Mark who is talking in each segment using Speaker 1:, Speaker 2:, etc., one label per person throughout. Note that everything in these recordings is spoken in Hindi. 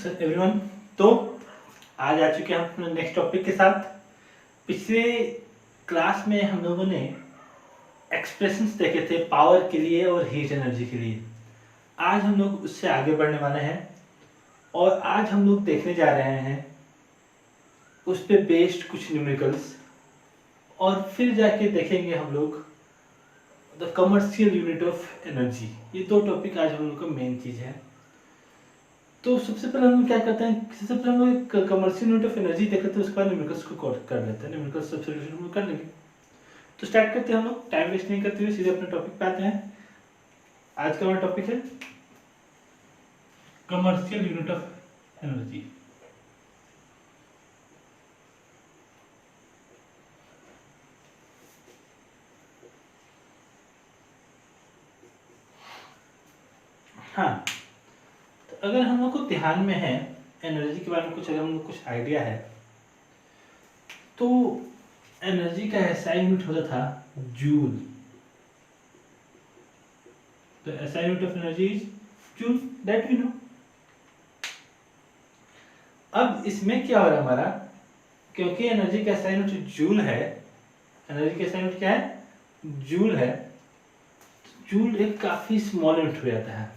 Speaker 1: एवरीवन। तो आज आ चुके हैं हम अपने नेक्स्ट टॉपिक के साथ। पिछले क्लास में हम लोगों ने एक्सप्रेशंस देखे थे पावर के लिए और हीट एनर्जी के लिए। आज हम लोग उससे आगे बढ़ने वाले हैं और आज हम लोग देखने जा रहे हैं उस पे बेस्ड कुछ न्यूमेरिकल्स और फिर जाके देखेंगे हम लोग the commercial unit of energy. ये दो टॉपिक आज हम लोग का मेन चीज़ है। तो सबसे पहले हम क्या करते हैं, सबसे पहले हम लोग कमर्शियल यूनिट ऑफ एनर्जी देख लेते हैं, उसके बाद न्यूमेरिकल्स को कर लेते हैं। न्यूमेरिकल्स सब्स्टिट्यूशन हम लोग कर लेंगे। तो स्टार्ट करते हैं हम लोग, टाइम वेस्ट नहीं करते हुए सीधे अपने टॉपिक पे आते हैं। आज का हमारा टॉपिक है कमर्शियल यूनिट ऑफ एनर्जी। हाँ, तो अगर हम लोग को ध्यान में है एनर्जी के बारे में कुछ, अगर हम लोग कुछ आइडिया है तो एनर्जी का एसआई यूनिट होता था जूल। तो SI unit of energy is joule, that we know. अब इसमें क्या हो रहा है हमारा, क्योंकि एनर्जी का एसआई यूनिट जूल है, एनर्जी का एसआई यूनिट क्या है, जूल है। जूल एक काफी स्मॉल यूनिट हो जाता है।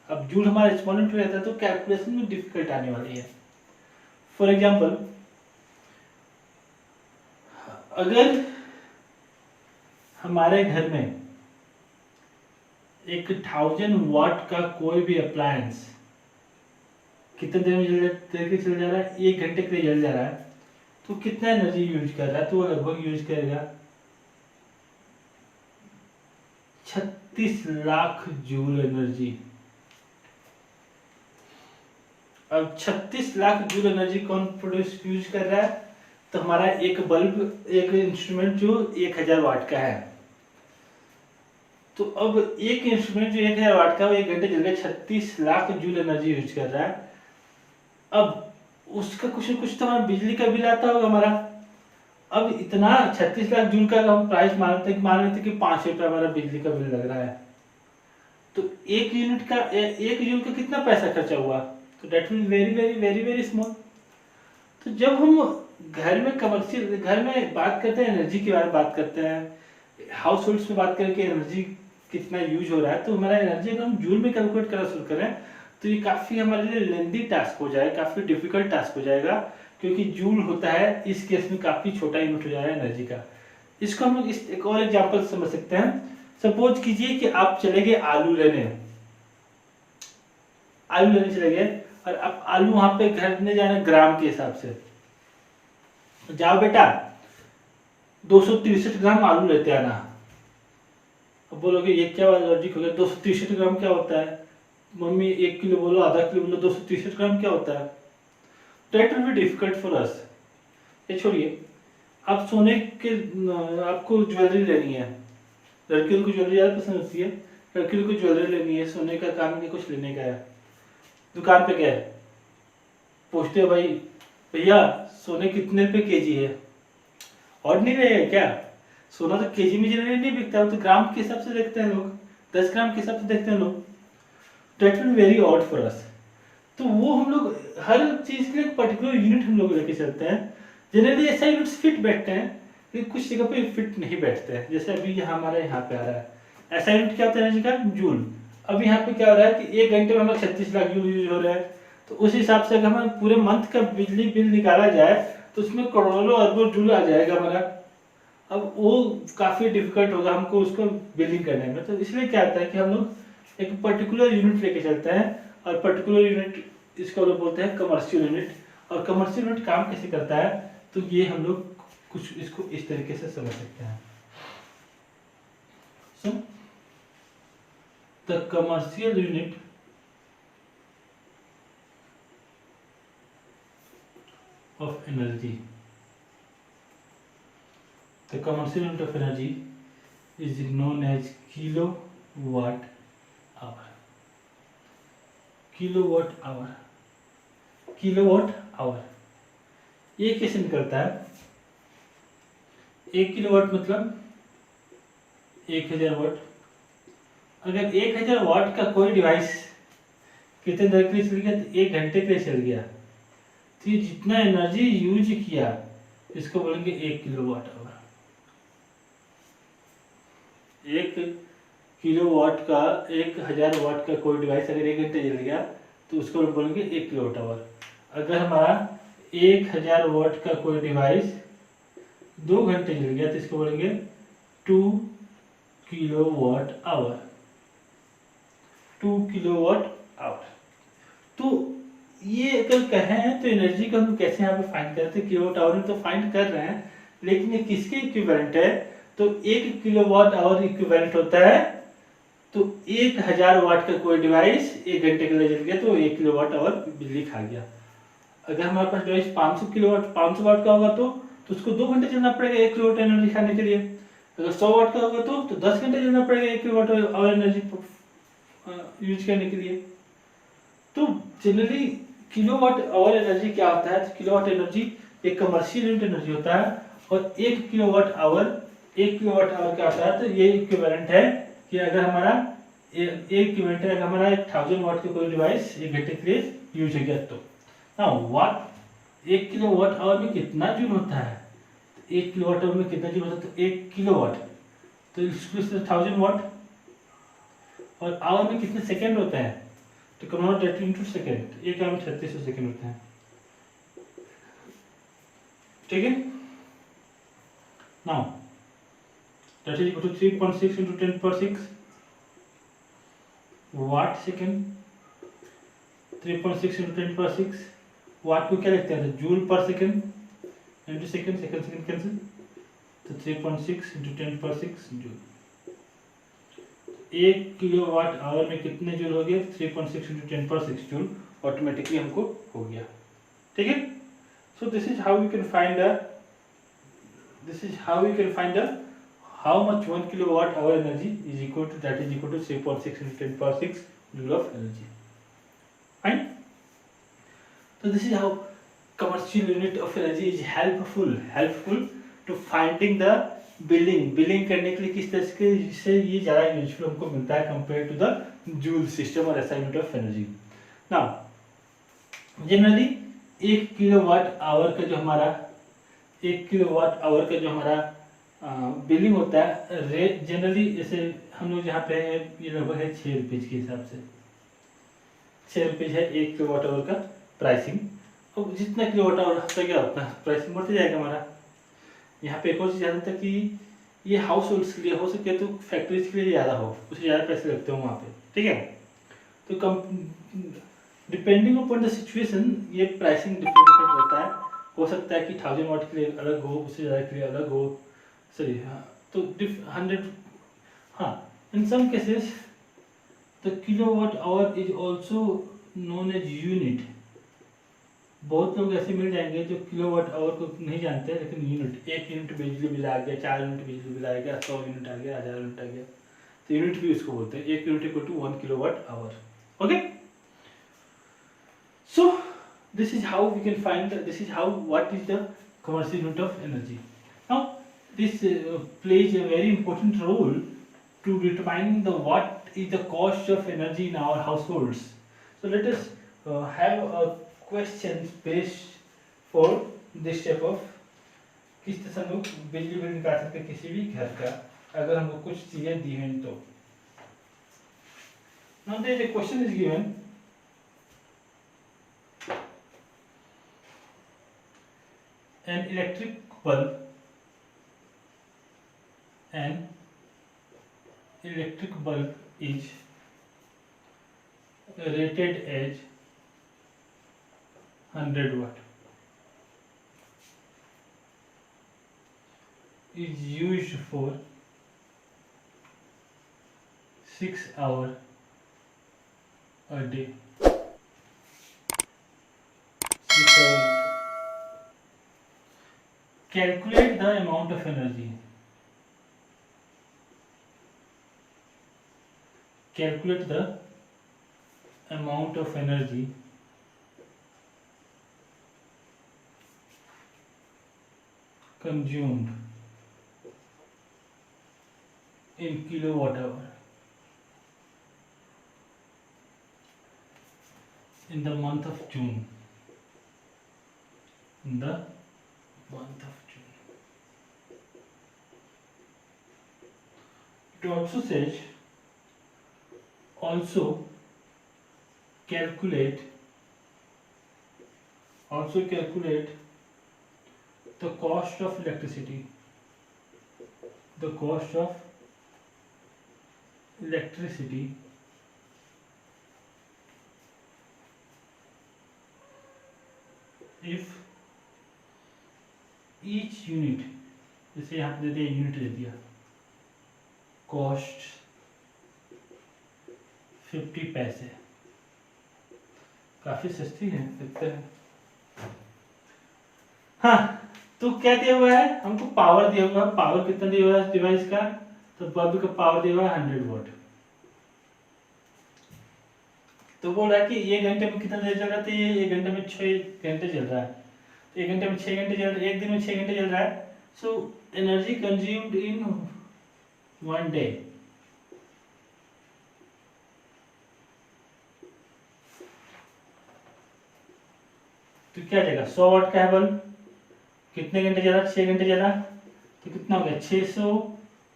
Speaker 1: अब जूल हमारा स्मॉल यूनिट हो जाता है तो कैलकुलेशन में डिफिकल्ट आने वाली है। फॉर एग्जाम्पल, अगर हमारे घर में एक 1000 वाट का कोई भी अप्लायंस कितने देर में चल जा रहा है, 1 घंटे के लिए जल जा रहा है, तो कितना एनर्जी यूज कर रहा है, तो वो लगभग यूज करेगा 36 लाख जूल एनर्जी। अब 36 लाख जूल एनर्जी कौन प्रोड्यूस यूज कर रहा है, तो हमारा एक बल्ब, एक इंस्ट्रूमेंट जो 1000 वाट का है। तो अब एक इंस्ट्रूमेंट जो 1000 वाट का, वो 1 घंटे चल रहा है, 36 लाख जूल एनर्जी यूज कर रहा है। अब उसका कुछ न कुछ तो हमारा बिजली का बिल आता होगा हमारा। अब इतना 36 लाख जूल का हम प्राइस मान लेते कि 5 रुपये हमारा बिजली का बिल लग रहा है, तो एक यूनिट का, एक जूल का कितना पैसा खर्चा हुआ, तो that will very very very very small. तो जब हम घर में कमर्शियल, घर में बात करते हैं, एनर्जी के बारे में बात करते हैं, हाउस होल्ड्स में बात करके एनर्जी कितना यूज हो रहा है, तो हमारा एनर्जी अगर हम जूल में कैलकुलेट करना शुरू करें तो ये काफ़ी हमारे लिए लेंदी टास्क हो जाएगा, काफ़ी डिफिकल्ट टास्क हो जाएगा, क्योंकि जूल होता है इस केस में काफ़ी छोटा यूनिट हो जाएगा एनर्जी का। इसको हम लोग एक और एग्जाम्पल समझ सकते हैं। सपोज कीजिए कि आप चले गए आलू लेने, आलू लेने चले गए और आप आलू वहां पे घर में जाना ग्राम के हिसाब से, जाओ बेटा 263 ग्राम आलू लेते आना। अब बोलोगे ये क्या लॉजिक हो गया, 263 ग्राम क्या होता है, मम्मी 1 किलो बोलो, आधा किलो बोलो, 263 ग्राम क्या होता है, that will be difficult for us. ये छोड़िए, आप सोने के, आपको ज्वेलरी लेनी है, लड़कियों को ज्वेलरी ज़्यादा पसंद होती है, लड़कियों को ज्वेलरी लेनी है, सोने का काम नहीं कुछ लेने का है, दुकान पे गए, पूछते हो भाई भैया सोने कितने रुपए केजी है, और नहीं रहेगा क्या, सोना तो केजी में जनरली नहीं बिकता, तो ग्राम के हिसाब से देखते हैं लोग, 10 ग्राम के हिसाब से देखते हैं लोग। That will very odd for us. तो वो हम लोग हर चीज के लिए पर्टिकुलर यूनिट हम लोग लेके चलते हैं। जनरली ऐसा यूनिट्स फिट बैठते हैं, लेकिन कुछ जगह पे फिट नहीं बैठते हैं। जैसे अभी यहाँ हमारे यहाँ पे आ रहा है, ऐसा यूनिट क्या होता है एनर्जी का, जूल। अब यहाँ पे क्या हो रहा है कि 1 घंटे में हमारे 36 लाख जूल यूज हो रहा है, तो उस हिसाब से अगर हमें पूरे मंथ का बिजली बिल निकाला जाए तो उसमें करोड़ों अरबों जूल आ जाएगा हमारा। अब वो काफी डिफिकल्ट होगा हमको उसको बिलिंग करने में। तो इसलिए क्या होता है कि हम लोग एक पर्टिकुलर यूनिट लेके चलते हैं, और पर्टिकुलर यूनिट इसको लोग बोलते हैं कमर्शियल यूनिट। और कमर्शियल यूनिट काम कैसे करता है, तो ये हम लोग कुछ इसको इस तरीके से समझ सकते हैं। So the commercial unit of energy, the commercial unit of energy is known as kilowatt hour. Kilowatt hour, kilowatt hour ये कैसे निकलता है, 1 किलोवाट मतलब 1000 वाट। अगर 1000 वाट का कोई डिवाइस कितने देर के लिए चल गया? तो 1 घंटे के लिए चल गया। तो ये जितना एनर्जी यूज किया इसको बोलेंगे 1 किलोवाट आवर। 1 किलोवाट का 1000 वाट का कोई डिवाइस अगर 1 घंटे जल गया तो उसको हम बोलेंगे 1 किलोवाट आवर। अगर हमारा 1000 वाट का कोई डिवाइस 2 घंटे जल गया तो इसको बोलेंगे 2 किलोवाट आवर। 2 kilowatt hour. तो ये अगर कहें तो एनर्जी को हम कैसे यहाँ पे फाइंड करते हैं? किलोवाट आवर में तो फाइंड कर रहे हैं, लेकिन ये किसके इक्विवेलेंट है? तो 1 किलोवाट आवर इक्विवेलेंट होता है, तो 1000 वाट का कोई डिवाइस 1 घंटे के लिए जल गया तो 1 किलोवाट आवर बिजली खा गया। अगर हमारे पास डिवाइस 500 वाट का होगा तो उसको 2 घंटे चलना पड़ेगा 1 किलोवाट एनर्जी खाने के लिए। अगर 100 वाट का होगा तो 10 घंटे चलना पड़ेगा 1 किलोवाट आवर एनर्जी यूज करने के लिए। तो जनरली किलोवाट आवर एनर्जी क्या होता है? तो किलोवाट एनर्जी एक कमर्शियल यूनिट एनर्जी होता है, और 1 किलोवाट आवर क्या होता है? तो ये इक्विवेलेंट है कि अगर हमारा अगर हमारा 1000 वाट का कोई डिवाइस 1 घंटे के लिए यूज हो गया तो वाट 1 किलोवाट आवर में कितना जूल होता है? तो 1 किलोवाट आवर में कितना जूल होता है? तो 1 किलोवाट, तो इसको 1000 वाट, और आवर में कितने सेकंड होते हैं? तो convert that into second. 1 hour में 3600 सेकंड होते हैं। ठीक है। Now that is equal to 3.6 into 10 power 6 watt second. 3.6 into 10 power 6 watt को क्या लिखते हैं? तो जूल पर second into second, second cancel, तो 3.6 into 10 power 6 joule. 1 kilowatt hour में कितने जूल हो गए? 3.6 into 10 power 6 जूल ऑटोमेटिकली हमको हो गया। ठीक है। So this is how we can find how much 1 kilowatt hour energy is equal to 3.6 into 10 power 6 joule of energy. Fine. So this is how commercial unit of energy is helpful to finding the billing करने के लिए किस तरह से ये ज़्यादा यूजफुल हमको मिलता है compare to the joule system और SI unit of energy. Now generally 1 kilowatt hour का जो हमारा बिलिंग होता है रेट जनरली, जैसे हम लोग यहाँ पे है ये लगभग है 6 रुपये के हिसाब से 6 रुपये है 1 किलोवाट आवर का प्राइसिंग। अब जितना किलोवाट आवर होता गया उतना प्राइसिंग बढ़ते जाएगा हमारा। यहाँ पे एक और चीज़ ध्यान था कि ये हाउस होल्ड्स के लिए हो सके तो फैक्ट्रीज के लिए ज़्यादा हो, उससे ज़्यादा पैसे लगते हो वहाँ पे। ठीक है। तो कम डिपेंडिंग अपॉन द सिचुएशन ये प्राइसिंग डिफरेंट रहता है। हो सकता है कि 1000 वाट के लिए अलग हो, उससे ज़्यादा के लिए अलग हो। सही, हाँ। तो 100, हाँ, in some cases the kilowatt hour is also known as unit. बहुत लोग ऐसे मिल जाएंगे जो किलोवाट आवर को नहीं जानते, लेकिन यूनिट, 1 यूनिट बिजली बिल आ गया, 4 यूनिट बिजली बिल आ गया, 100 यूनिट आ गया, 1000 यूनिट आ गया, तो यूनिट भी उसको बोलते हैं। 1 unit equal to 1 kilowatt hour. Okay. So this is how we can find what is the commercial unit of energy. Now this plays a very important role to determining what is the cost of energy in our households. So let us have a question based for this type of, किस तरह से हम लोग बिजली बिल निकाल सकते हैं किसी भी घर का अगर हमको कुछ चीजें दी हैं तो। Now there is a question is given, an electric bulb is rated as 100 watt, is used for 6 hours a day. 6 hours. Calculate the amount of energy. Calculate the amount of energy consumed in kilowatt hour. in the month of June. In the month of June. It also says, also calculate the cost of electricity. The cost of electricity if each unit, जैसे यहाँ पे दे दिया यूनिट दे दिया, कॉस्ट 50 पैसे, काफी सस्ती है लगता है। हाँ, तो क्या दिया हुआ है हमको, पावर दिया हुआ है। पावर कितना दिया हुआ है डिवाइस का, तो बल्ब का पावर दिया हुआ है 100 वॉट। तो बोल रहा है कि 1 घंटे में कितना देर चल रहा है, तो ये 1 घंटे में 6 घंटे चल रहा है। तो 1 घंटे में 6 घंटे चल रहा है, एक दिन में 6 घंटे चल रहा है। So energy consumed in 1 day, तो क्या जाएगा, 100 वाट का है बल्ब, कितने घंटे चल रहा है, 6 घंटे चल रहा है, तो कितना हो गया 600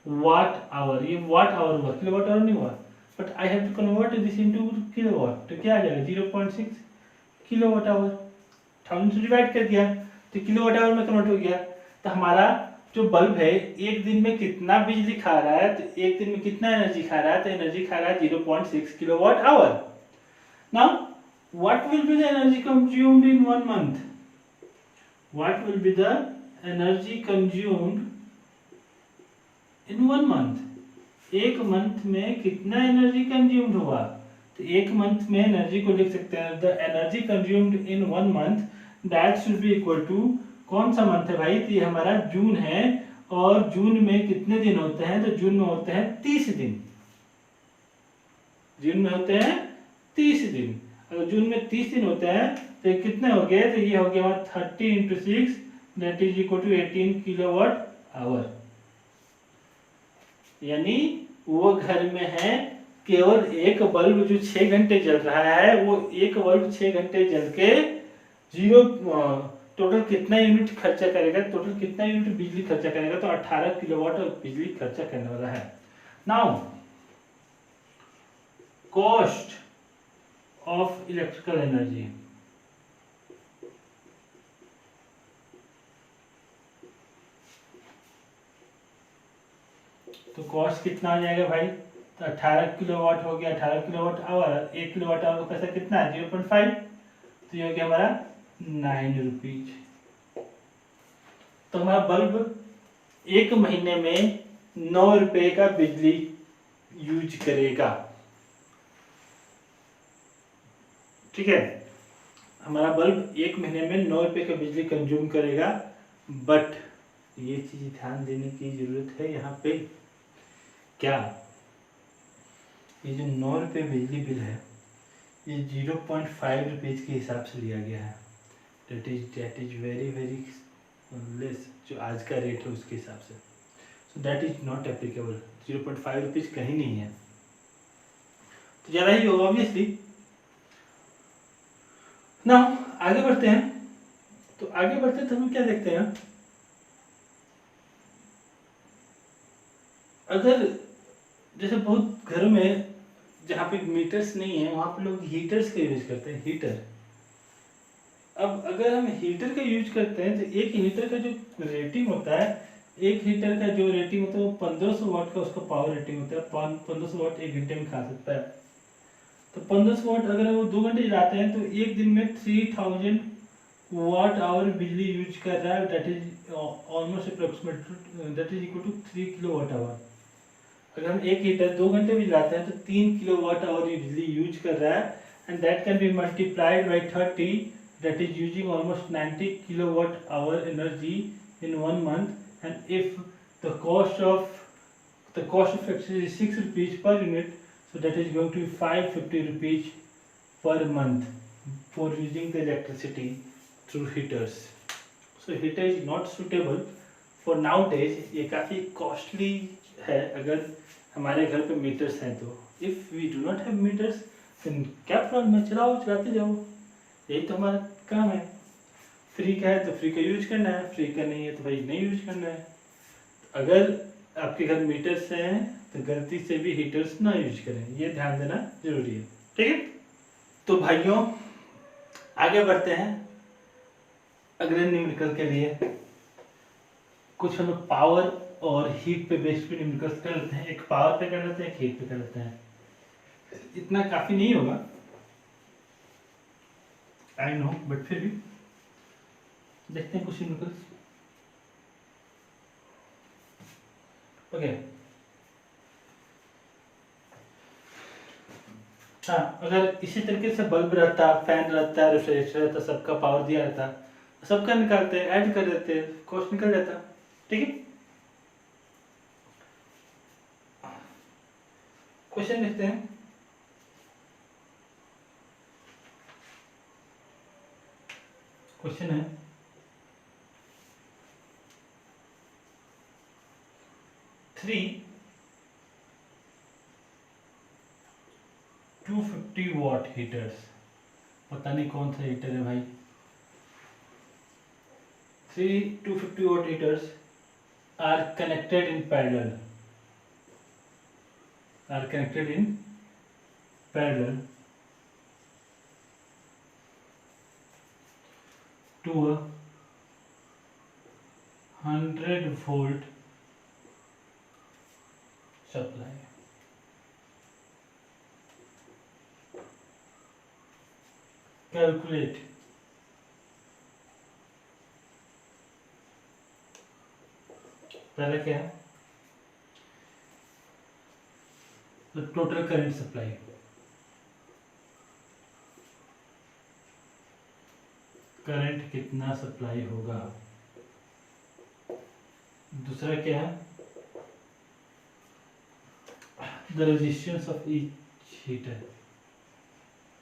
Speaker 1: वाट आवर। ये वाट आवर हुआ, किलो वाट आवर नहीं हुआ। But I have to convert this into kilowatt, तो क्या आ जाएगा 0.6 किलोवाट आवर। 1000 से डिवाइड कर दिया तो किलोवाट आवर में कन्वर्ट हो गया। तो हमारा जो बल्ब है एक दिन में कितना बिजली खा रहा है, तो एक दिन में कितना एनर्जी खा रहा है, तो एनर्जी खा रहा है 0.6 kilowatt hour. Now what will be the energy consumed in 1 month? What will be the energy consumed in 1 month? एक मंथ में कितना एनर्जी कंज्यूम्ड हुआ, तो एक मंथ में एनर्जी को लिख सकते हैं, the energy consumed in 1 month that should be equal to, कौन सा मंथ है भाई, तो ये हमारा जून है, और जून में कितने दिन होते हैं, तो जून में होते हैं 30 दिन। जून में होते हैं 30 दिन। अगर जून में 30 दिन होते हैं तो ये कितने हो गए, तो ये हो गया 30 × 6 that is equal to 18 kilowatt hour. यानी वो घर में है केवल एक बल्ब जो 6 घंटे जल रहा है, वो एक बल्ब 6 घंटे जल के टोटल कितना यूनिट खर्चा करेगा, टोटल कितना यूनिट बिजली खर्चा करेगा, तो 18 किलोवाट बिजली खर्चा करने वाला है। Now cost of electrical energy, तो कॉस्ट कितना आ जाएगा भाई, तो 18 किलोवाट हो गया, 18 किलोवाट आवर, 1 किलोवाट आवर का पैसा कितना है 0.5, तो ये हो गया हमारा 9 रुपीज। तो हमारा बल्ब एक महीने में 9 रुपए का बिजली यूज करेगा। ठीक है, हमारा बल्ब एक महीने में 9 रुपए का बिजली कंज्यूम करेगा। बट ये चीज ध्यान देने की जरूरत है यहाँ पे, क्या ये जो 9 रुपए बिजली बिल है ये 0.5 रुपीज के हिसाब से लिया गया है। That is very very less, जो आज का रेट है उसके हिसाब से। So that is not applicable. 0.5 rupees कहीं नहीं है, तो ज़्यादा ही होगा ऑब्वियसली ना। आगे बढ़ते हैं, तो आगे बढ़ते तो हम क्या देखते हैं, अगर जैसे बहुत घरों में जहाँ पे मीटर्स नहीं है वहाँ पे लोग हीटर्स का यूज करते हैं, हीटर। अब अगर हम हीटर का यूज करते हैं तो एक हीटर का जो रेटिंग होता है, एक हीटर का जो रेटिंग होता है वो 1500 वाट का उसका पावर रेटिंग होता है। 1500 वाट 1 घंटे में खा सकता है। तो 1500 वाट अगर वो 2 घंटे चलाते हैं तो एक दिन में 3000 वाट आवर बिजली यूज कर रहा है। That is almost approximate, that is equal to 3 kilowatt hour. अगर हम एक हीटर 2 घंटे भी चलाते हैं तो 3 किलोवाट आवर ये बिजली यूज कर रहा है। And that can be multiplied by 30, that is using almost 90 kilowatt hour energy in 1 month. And if the cost of electricity is 6 rupees per unit, so that is going to be 550 rupees per month for using the electricity through heaters. So heater is not suitable for nowadays. ये काफ़ी costly है अगर हमारे घर पे मीटर्स हैं तो। If we do not have meters, फिर क्या प्रॉब्लम है, चलाओ, चलाते जाओ, यही तो हमारा काम है। फ्री का है तो फ्री का यूज करना है, फ्री का नहीं है तो भाई नहीं यूज करना है। अगर आपके घर मीटर्स हैं तो गलती से भी हीटर्स ना यूज करें, ये ध्यान देना जरूरी है, ठीक है। तो भाइयों आगे बढ़ते हैं अगले न्यूमेरिकल के लिए। कुछ हम लोग पावर और हीट पे बेस्ड पे न्यूमेरिकल्स कर लेते हैं। एक पावर पे कर लेते हैं, एक हीट पे कर लेते हैं। इतना काफी नहीं होगा, आई नो, बट फिर भी देखते हैं कुछ न्यूमेरिकल्स। ओके, हाँ, अगर इसी तरीके से बल्ब रहता, फैन रहता, रेफ्रिजरेटर रहता, सबका पावर दिया रहता, सबका निकालते, ऐड कर देते, कॉस्ट निकल जाता, ठीक है। क्वेश्चन लिखते हैं। क्वेश्चन है 250 वॉट हीटर्स, पता नहीं कौन सा हीटर है भाई। 250 watt heaters are connected in parallel, are connected in parallel to a 100 volt supply. Calculate पहले क्या है, तो टोटल करंट सप्लाई, करंट कितना सप्लाई होगा। दूसरा क्या है, the resistance of each heater,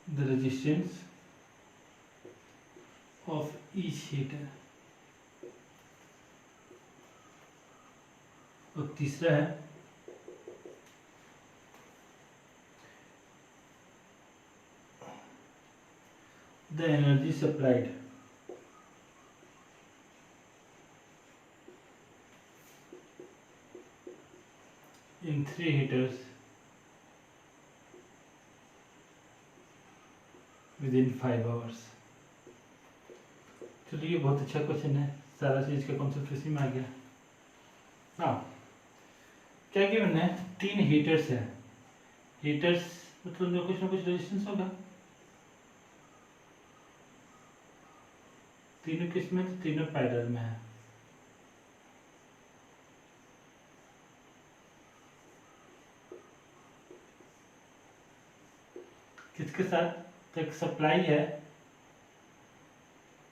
Speaker 1: the resistance of each heater. और तीसरा है the energy supplied in 3 heaters within 5 hours। चलिए, बहुत अच्छा क्वेश्चन है, सारा चीज का कॉन्सेप्ट इसी में आ गया। हाँ, क्या गिवन है, 3 हीटर्स है, हीटर्स मतलब कुछ ना कुछ रेजिस्टेंस होगा, तीनों किस में, तो तीनों पैरेलल में है। किसके साथ, एक सप्लाई है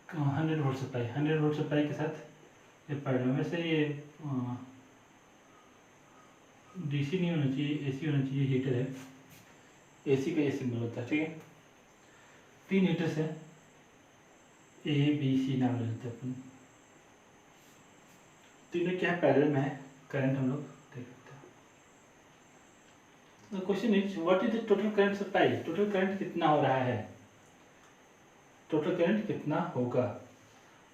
Speaker 1: 100 वोल्ट सप्लाई, 100 वोल्ट सप्लाई के साथ ये पैरेलल में से, ये डीसी नहीं होना चाहिए, एसी होना चाहिए, हीटर है, एसी का ये सिंबल होता है, ठीक है। 3 हीटर्स है, ए बी सी नाम लेते हैं अपन, तीनों क्या पैरेलल में है, करंट हम लोग देख सकते हैं। Question is what is the total current supply, total current कितना हो रहा है, टोटल करंट कितना होगा।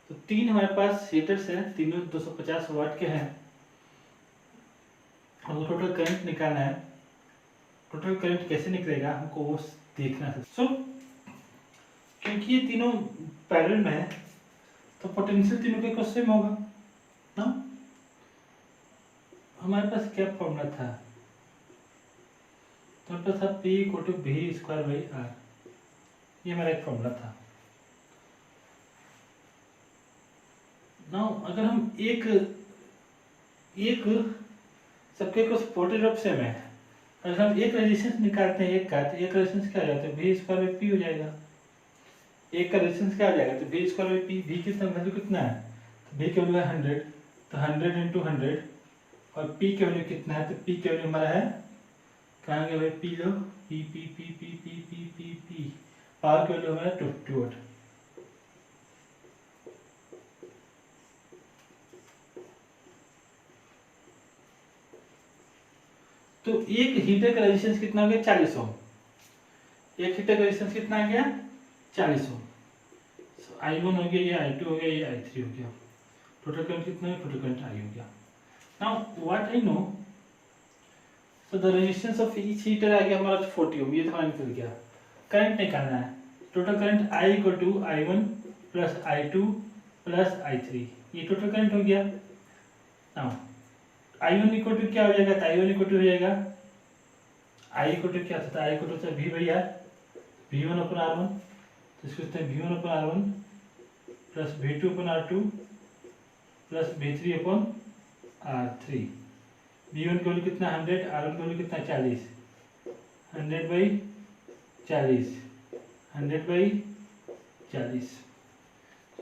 Speaker 1: तो 3 हमारे पास हीटर्स हैं, तीनों 250 वाट के हैं, हमको टोटल करंट निकालना है। टोटल करंट कैसे निकलेगा हमको वो देखना है। सो क्योंकि ये तीनों पैरेलल में है तो पोटेंशियल तीनों के इक्वल सेम होगा ना। हमारे पास क्या फॉर्मूला था, हमारे पास था P = V²/R, ये हमारा एक फॉर्मूला था। नाउ अगर हम एक सबके को सपोर्टेड ऑफ सेम है, अगर हम एक रेजिस्टेंस निकालते हैं एक का, तो एक रेजिस्टेंस क्या हो जाता है, V² हो जाएगा। एक का रेजिस्टेंस क्या हो जाएगा, तो V²P, V की वैल्यू कितना है, तो V की वैल्यू है 100, तो 100 × 100, और P की वैल्यू कितना है, तो P की वैल्यू हमारा है, कहाँ गया भाई, P लो, P, पावर की वैल्यू हमारा 250 वाट। तो एक हीटर का रेजिस्टेंस कितना हो गया, 40 ओम। एक हीटर का रेजिस्टेंस कितना आ गया 40 ओम। I1 हो गया, ये I2 हो गया, ये I3 हो गया। टोटल करंट कितना है, टोटल करंट I हो गया। Now what I know, so the resistance of each heater आ गया हमारा 40 ओम, ये तो हमारा निकल गया। करंट निकालना है, total current I equal to I1 plus I2 plus I3, ये टोटल करंट हो गया। नाउ I1 इक्वल टू क्या हो जाएगा, तो I1 इक्वल टू हो जाएगा, I इक्वल टू क्या होता है, I equal to V by R, V1 upon R1, तो इसको कहते हैं V1 upon R1 plus V2 अपन R2 प्लस V3 अपन R3। V1 की वैल्यू कितना 100, R1 की वैल्यू कितना 40, 100 by 40, 100 by 40,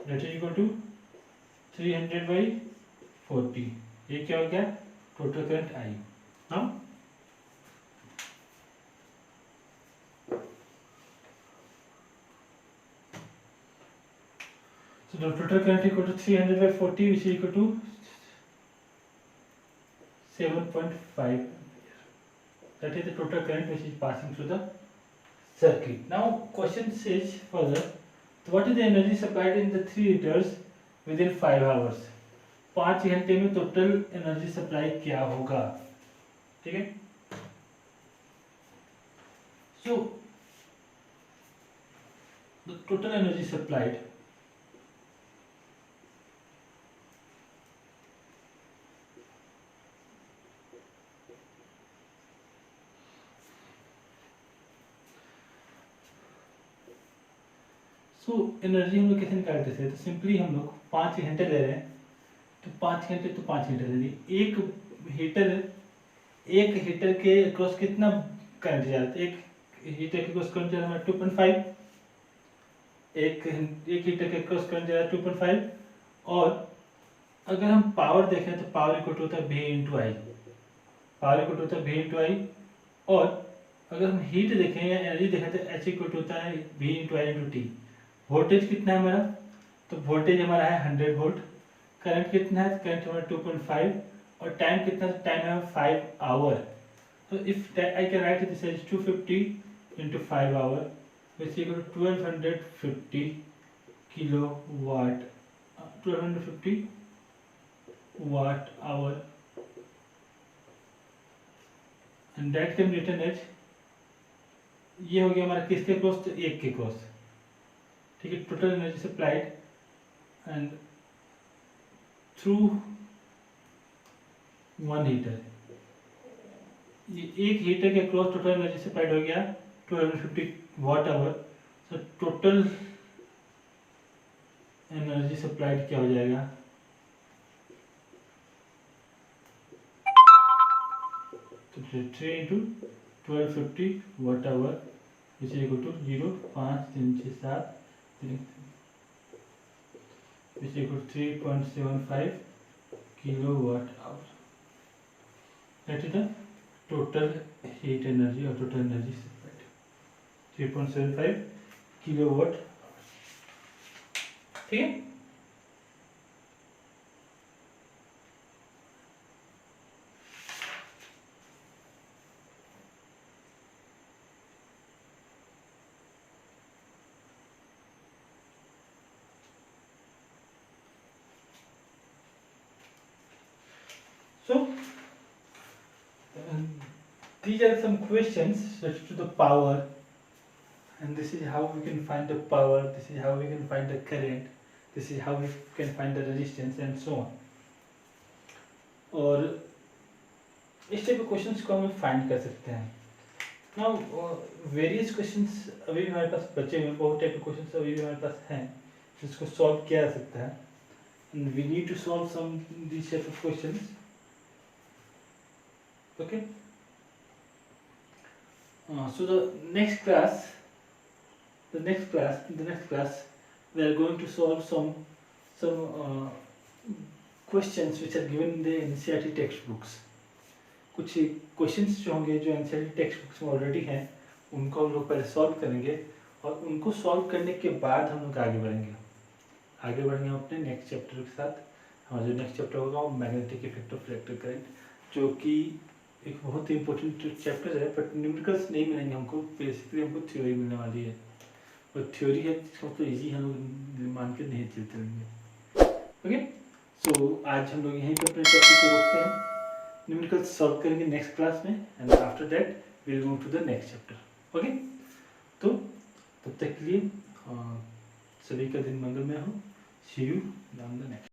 Speaker 1: that is equal to 300 by 40। ये क्या हो गया, टोटल करंट I। हाँ, so the total current equal to 300 by 40, which is equal to 7.5. That is the total current which is passing through the circuit. Now question says further, what is the energy supplied in the 3 liters within 5 hours? 5 घंटे में टोटल एनर्जी सप्लाई क्या होगा, ठीक है। So the total energy supplied energy हम लोग कैसे निकालते थे, तो सिंपली हम लोग 5 घंटे ले रहे हैं, तो 5 घंटे तो 5 घंटे ले लिए। एक हीटर के क्रॉस कितना करंट जा रहा है, एक हीटर के क्रॉस करंट जा रहा है 2.5, एक हीटर के क्रॉस करंट जा रहा है 2.5। और अगर हम पावर देखें तो पावर इक्वल होता है V इंटू आई, पावर इक्वल होता है V इंटू आई। और अगर हम हीट देखें या एनर्जी देखें तो H इक्वल होता है V इंटू आई इंटू टी। वोल्टेज कितना है हमारा, तो वोल्टेज हमारा है 100 वोल्ट। करंट कितना है, करंट हमारा 2.5, और टाइम कितना, टाइम है 5 आवर। तो if I can write this as 250 into 5 hour which equal to 1250 kilo watt, 1250 watt hour, and that can written as, ये हो गया हमारा किसके क्रॉस, तो एक के क्रॉस, ठीक है। Total energy supplied and through one heater, ये एक हीटर के क्रॉस टोटल एनर्जी सप्लाइड हो गया 1250 watt hour. So total energy supplied क्या हो जाएगा, तो 3 into 1250 watt hour which is equal to 0.536 which equal to 3.75 kilowatt hour. That is the total heat energy or total energy supplied, 3.75 kilowatt hour, ठीक है। So these are some questions related to the power, and this is how we can find the power, this is how we can find the current, this is how we can find the resistance and so on। और इस टाइप के क्वेश्चंस को हम फाइंड कर सकते हैं। नाउ वेरियस क्वेश्चंस अभी भी हमारे पास बचे हुए हैं, बहुत टाइप के क्वेश्चंस अभी भी हमारे पास हैं जिसको सॉल्व किया जा सकता है, and we need to solve some this type of questions, okay। So the next class we are going to solve some questions which are given in the NCERT textbooks। कुछ क्वेश्चंस जो होंगे जो NCERT टेक्स्ट बुक्स में ऑलरेडी हैं उनको हम लोग पहले सॉल्व करेंगे, और उनको सॉल्व करने के बाद हम लोग आगे बढ़ेंगे हम अपने नेक्स्ट चैप्टर के साथ। हमारा जो नेक्स्ट चैप्टर होगा वो magnetic effect of electric current, जो कि एक बहुत ही इम्पोर्टेंट चैप्टर है, बट न्यूमेरिकल्स नहीं मिलेंगे हमको, बेसिकली हमको थ्योरी मिलने वाली है, और थ्योरी है जिसका मतलब ईजी हम लोग मान के नहीं चलते रहेंगे। ओके, सो आज हम लोग यहीं पर अपने टॉपिक को रोकते हैं, न्यूमेरिकल्स सॉल्व करेंगे नेक्स्ट क्लास में, and after that we will move to the next chapter. Okay, तो तब तक के लिए सभी का दिन मंगलमय हो। सी यू ऑन द नेक्स्ट।